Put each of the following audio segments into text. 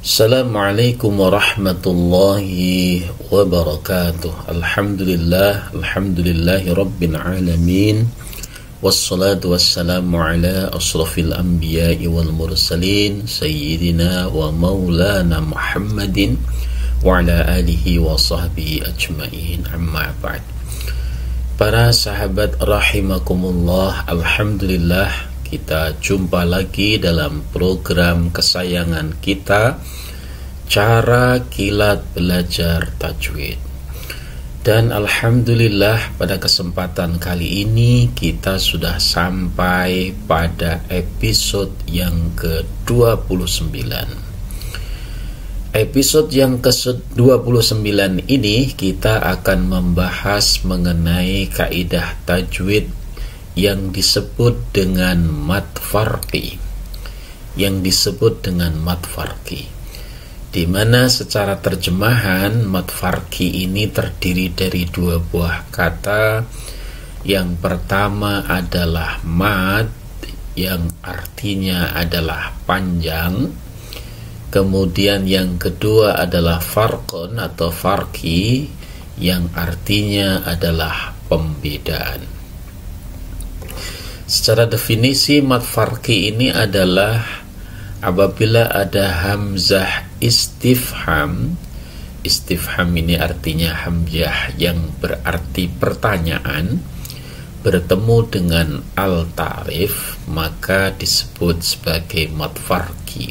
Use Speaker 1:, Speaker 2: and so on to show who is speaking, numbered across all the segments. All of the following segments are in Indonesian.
Speaker 1: Assalamualaikum warahmatullahi wabarakatuh. Alhamdulillahi rabbil alamin. Wassalatu wassalamu ala asrafil anbiya'i wal mursalin sayyidina wa maulana Muhammadin wa ala alihi wa sahbihi ajma'in. Amma ba'd. Para sahabat rahimakumullah, alhamdulillah kita jumpa lagi dalam program kesayangan kita, Cara Kilat Belajar Tajwid. Dan alhamdulillah pada kesempatan kali ini kita sudah sampai pada episode yang ke-29. Episode yang ke-29 ini kita akan membahas mengenai kaidah tajwid yang disebut dengan mad farqi, di mana secara terjemahan mad farqi ini terdiri dari dua buah kata. Yang pertama adalah mad, yang artinya adalah panjang. Kemudian yang kedua adalah farqun atau farqi, yang artinya adalah pembedaan. Secara definisi mad farqi ini adalah apabila ada hamzah istifham. Istifham ini artinya hamzah yang berarti pertanyaan bertemu dengan al-ta'rif, maka disebut sebagai mad farqi.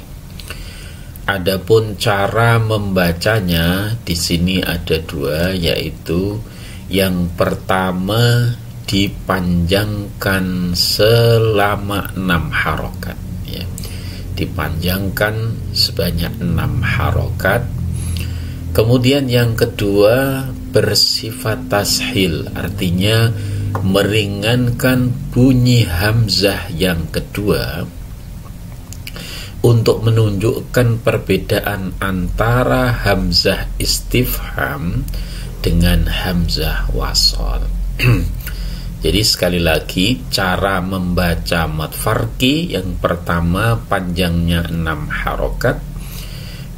Speaker 1: Adapun cara membacanya di sini ada dua, yaitu yang pertama dipanjangkan selama 6 harokat, ya. Dipanjangkan sebanyak 6 harokat. Kemudian yang kedua bersifat tashil, artinya meringankan bunyi hamzah yang kedua untuk menunjukkan perbedaan antara hamzah istifham dengan hamzah wasol. Jadi sekali lagi, cara membaca mad farqi yang pertama panjangnya 6 harokat,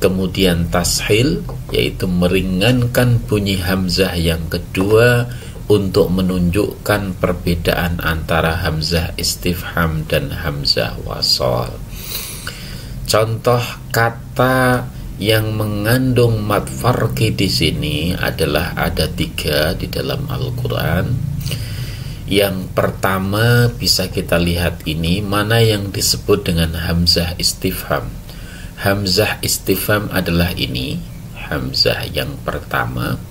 Speaker 1: kemudian tashil, yaitu meringankan bunyi hamzah yang kedua untuk menunjukkan perbedaan antara hamzah istifham dan hamzah wasol. Contoh kata yang mengandung mad farqi di sini adalah ada 3 di dalam Al-Quran. Yang pertama bisa kita lihat ini, mana yang disebut dengan hamzah istifham. Hamzah istifham adalah ini, hamzah yang pertama.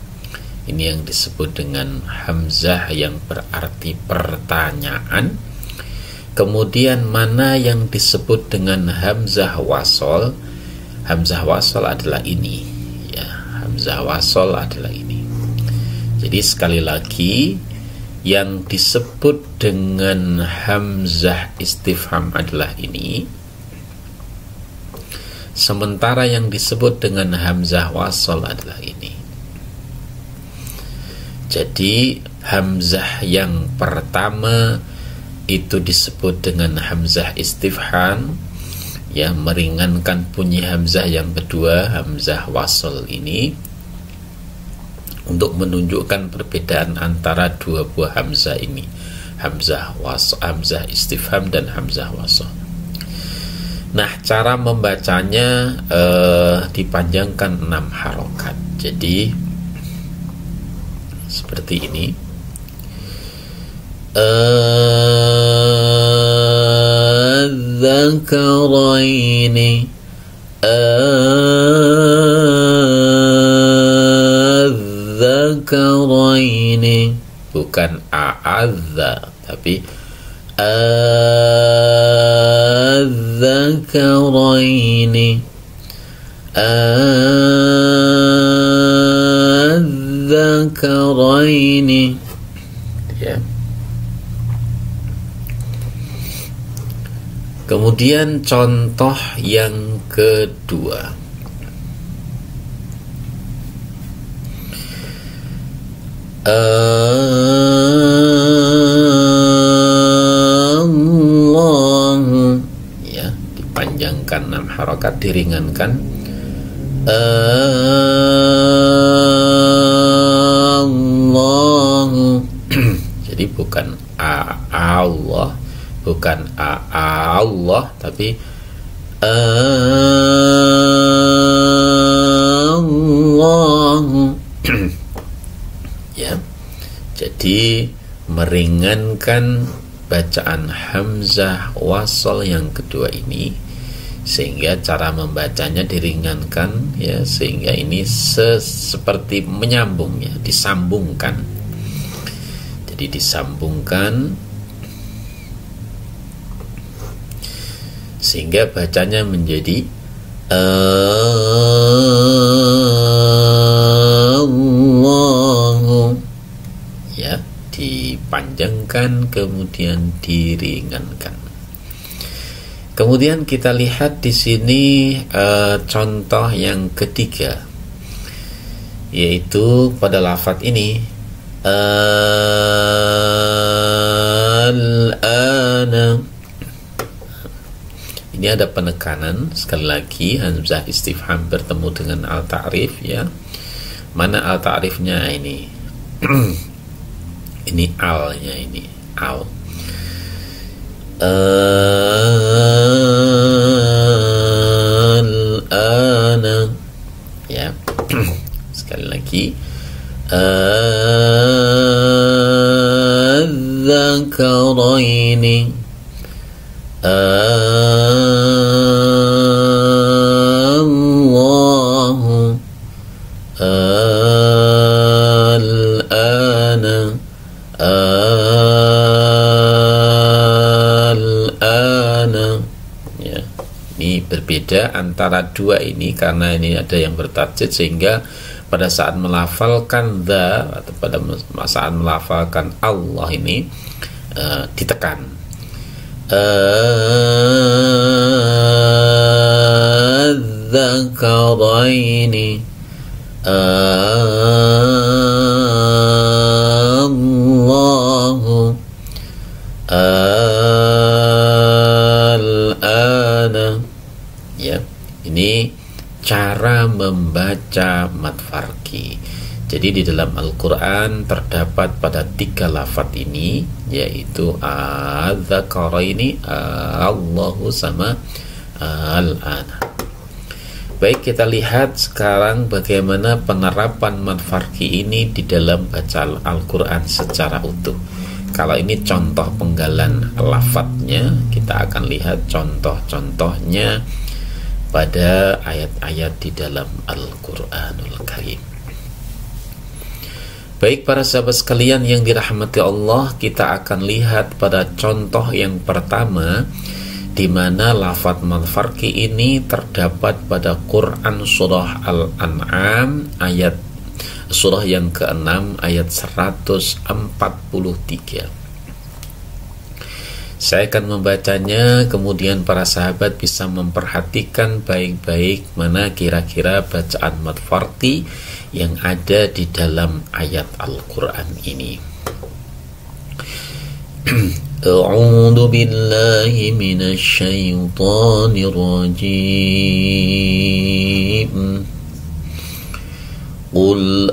Speaker 1: Ini yang disebut dengan hamzah yang berarti pertanyaan. Kemudian mana yang disebut dengan hamzah wasol. Hamzah wasol adalah ini, ya, hamzah wasol adalah ini. Jadi sekali lagi, yang disebut dengan hamzah istifham adalah ini, sementara yang disebut dengan hamzah wasol adalah ini. Jadi hamzah yang pertama itu disebut dengan hamzah istifham, yang meringankan bunyi hamzah. Yang kedua hamzah wasol ini untuk menunjukkan perbedaan antara dua buah hamzah ini, hamzah istifham dan hamzah wasol. Nah, cara membacanya dipanjangkan 6 harokat. Jadi seperti ini. Adzakaraini, adzakaraini, bukan a'adza, tapi adzakaraini, adzakaraini, ya. Kemudian contoh yang kedua, Allah, ya, dipanjangkan 6 harokat, diringankan. Allah. Jadi bukan Allah, bukan Allah, tapi Allah. Ya. Jadi meringankan bacaan hamzah wasal yang kedua ini, sehingga cara membacanya diringankan, ya, sehingga ini seperti menyambung, ya, disambungkan. Jadi disambungkan sehingga bacanya menjadi Allahu, ya, dipanjangkan kemudian diringankan. Kemudian kita lihat di sini contoh yang ketiga, yaitu pada lafadz ini al-ana. Ini ada penekanan, sekali lagi hamzah istifham bertemu dengan al-ta'rif, ya. Mana al-ta'rifnya ini? Ini al-nya, ini al. Al-ana, ya. Sekali lagi al-dzakaraini, Allahu, al-ana, al-ana, ya. Ini berbeda antara dua ini karena ini ada yang bertajwid, sehingga pada saat melafalkan dha atau pada saat melafalkan Allah ini ditekan. Al-dzakaraini, Allahu, al-ana, ya. Ini cara membaca mad farqi. Jadi di dalam Al-Quran terdapat pada 3 lafadz ini, yaitu al-dzakaraini, Allahu, sama al-ana. Baik, kita lihat sekarang bagaimana penerapan mad farqi ini di dalam bacaan Al-Quran secara utuh. Kalau ini contoh penggalan lafadznya, kita akan lihat contoh-contohnya pada ayat-ayat di dalam Al-Quranul Karim. Baik para sahabat sekalian yang dirahmati Allah, kita akan lihat pada contoh yang pertama, di mana lafadz mad farqi ini terdapat pada Quran surah Al-An'am ayat surah yang ke-6 ayat 143. Saya akan membacanya, kemudian para sahabat bisa memperhatikan baik-baik mana kira-kira bacaan mad farqi yang ada di dalam ayat Al-Quran ini. A'udzu billahi minasy syaithanir rajim. Qul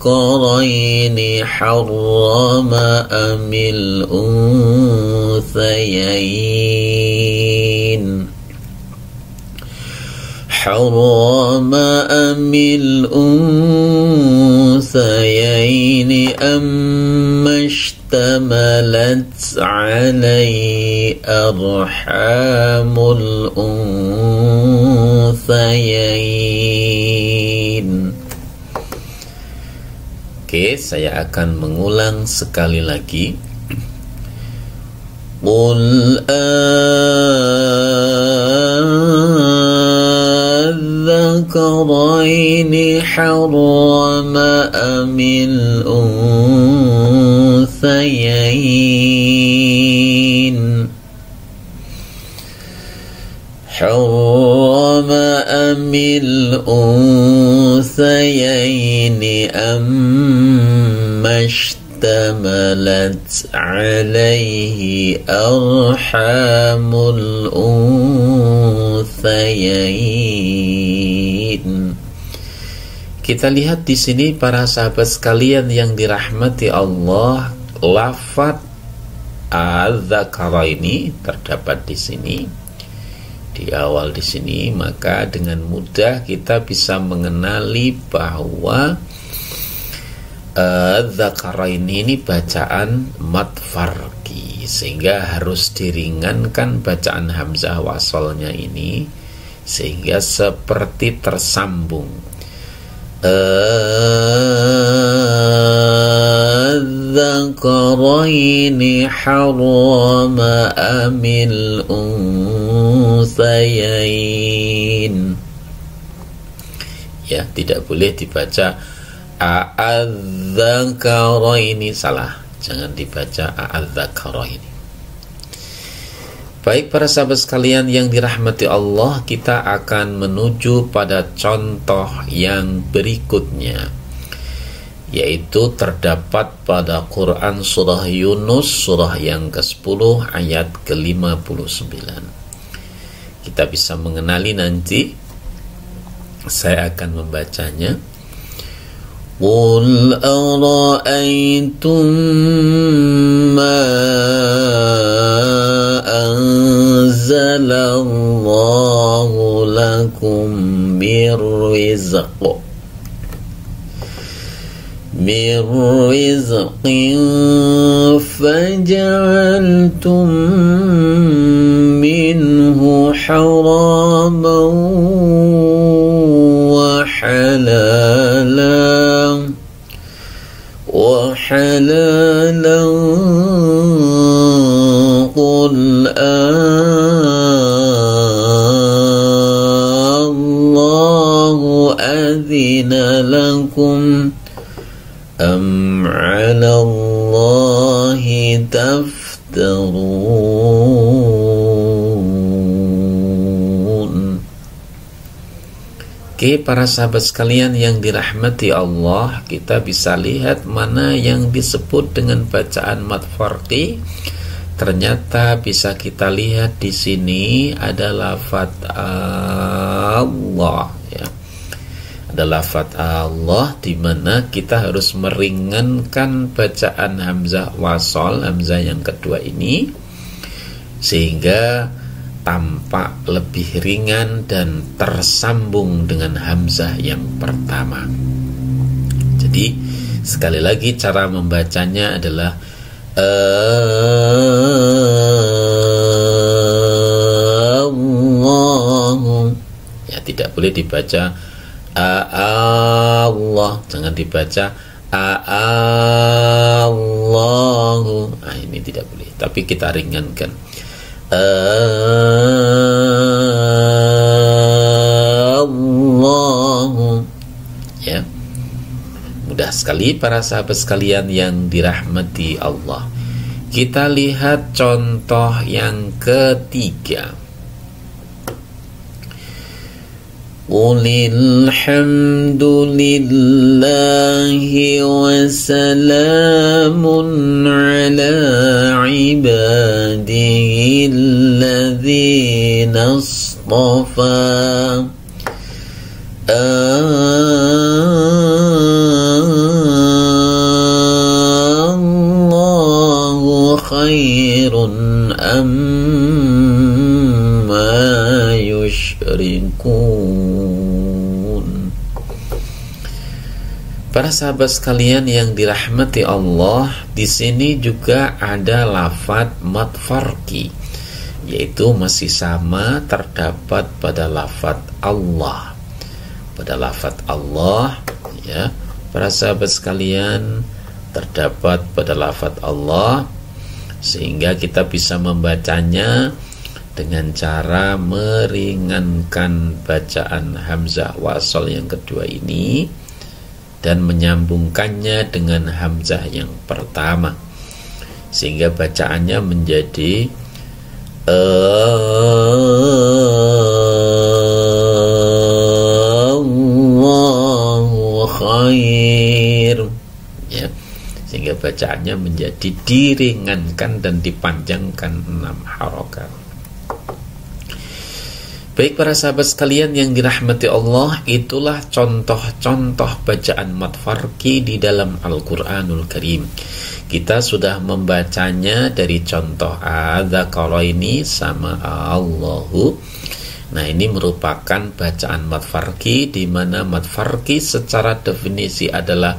Speaker 1: الذكرين حرم أم الأنثيين أما اشتملت عليه أرحام الأنثيين. Oke, saya akan mengulang sekali lagi. Qul الذكرين حرم أم الأنثيين حرم أم الأنثيين أما اشتملت عليه أرحام الأنثيين. Kita lihat di sini para sahabat sekalian yang dirahmati Allah, lafaz adzakara ini terdapat di sini di awal di sini, maka dengan mudah kita bisa mengenali bahwa adzakara ini bacaan mad farqi, sehingga harus diringankan bacaan hamzah wasalnya ini sehingga seperti tersambung. Adzakaraini harama amil unsayain. Ya, tidak boleh dibaca a'adzakaraini, salah, jangan dibaca a'adzakaraini. Baik para sahabat sekalian yang dirahmati Allah, kita akan menuju pada contoh yang berikutnya, yaitu terdapat pada Quran surah Yunus surah yang ke-10 ayat ke-59. Kita bisa mengenali nanti, saya akan membacanya. Qul ara'aytum ma anzalallahu lakum min rizqin faja'altum minhu haraman wa halalan qul Allahu adhina lakum am 'ala Allahi taftarun. Oke, para sahabat sekalian yang dirahmati Allah, kita bisa lihat mana yang disebut dengan bacaan mad farqi. Ternyata bisa kita lihat di sini ada lafaz Allah, ya. Ada lafaz Allah di mana kita harus meringankan bacaan hamzah wasal, hamzah yang kedua ini, sehingga tampak lebih ringan dan tersambung dengan hamzah yang pertama. Jadi sekali lagi cara membacanya adalah Allahu, ya, tidak boleh dibaca Allah, jangan dibaca Allahu. Nah, ini tidak boleh, tapi kita ringankan Allahu, ya. Mudah sekali para sahabat sekalian yang dirahmati Allah. Kita lihat contoh yang ketiga. Qulil hamdulillahi wa salamun ala ibadihi alladhina istafa Allahu khairun amma yushrikun. Para sahabat sekalian yang dirahmati Allah, di sini juga ada lafaz mad farqi, yaitu masih sama terdapat pada lafaz Allah. Pada lafaz Allah, ya, para sahabat sekalian, terdapat pada lafaz Allah, sehingga kita bisa membacanya dengan cara meringankan bacaan hamzah wasal yang kedua ini dan menyambungkannya dengan hamzah yang pertama, sehingga bacaannya menjadi Allahu khair, ya, sehingga baca bacaannya menjadi diringankan dan dipanjangkan 6 harokat. Baik para sahabat sekalian yang dirahmati Allah, itulah contoh-contoh bacaan mad farqi di dalam Al-Quranul Karim. Kita sudah membacanya dari contoh adzakaraini sama Allahu. Nah, ini merupakan bacaan mad farqi, di mana mad farqi secara definisi adalah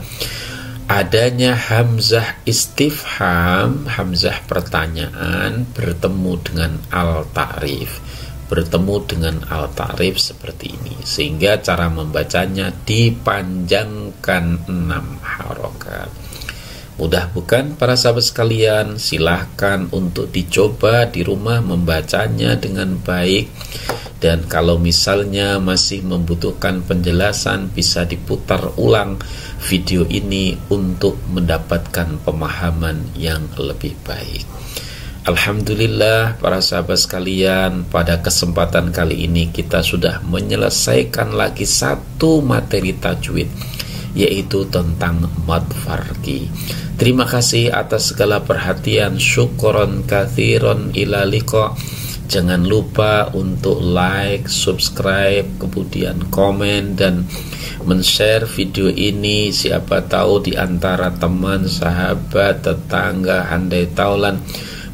Speaker 1: adanya hamzah istifham, hamzah pertanyaan bertemu dengan al-ta'rif, bertemu dengan al-ta'rif seperti ini, sehingga cara membacanya dipanjangkan 6 harokat. Mudah bukan para sahabat sekalian? Silahkan untuk dicoba di rumah membacanya dengan baik. Dan kalau misalnya masih membutuhkan penjelasan, bisa diputar ulang video ini untuk mendapatkan pemahaman yang lebih baik. Alhamdulillah para sahabat sekalian, pada kesempatan kali ini kita sudah menyelesaikan lagi satu materi tajwid, yaitu tentang mad farqi. Terima kasih atas segala perhatian. Syukron katsiron ila liqa. Jangan lupa untuk like, subscribe, kemudian komen dan men-share video ini. Siapa tahu di antara teman, sahabat, tetangga, handai taulan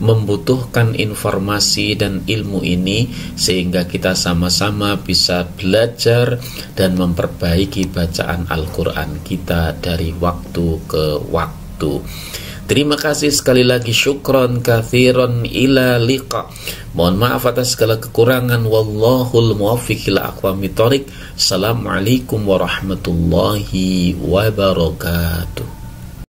Speaker 1: membutuhkan informasi dan ilmu ini, sehingga kita sama-sama bisa belajar dan memperbaiki bacaan Al-Quran kita dari waktu ke waktu. Terima kasih sekali lagi. Syukron katsiron ila liqa. Mohon maaf atas segala kekurangan. Wallahul muwaffiq ila aqwamit thoriq. Assalamualaikum warahmatullahi wabarakatuh.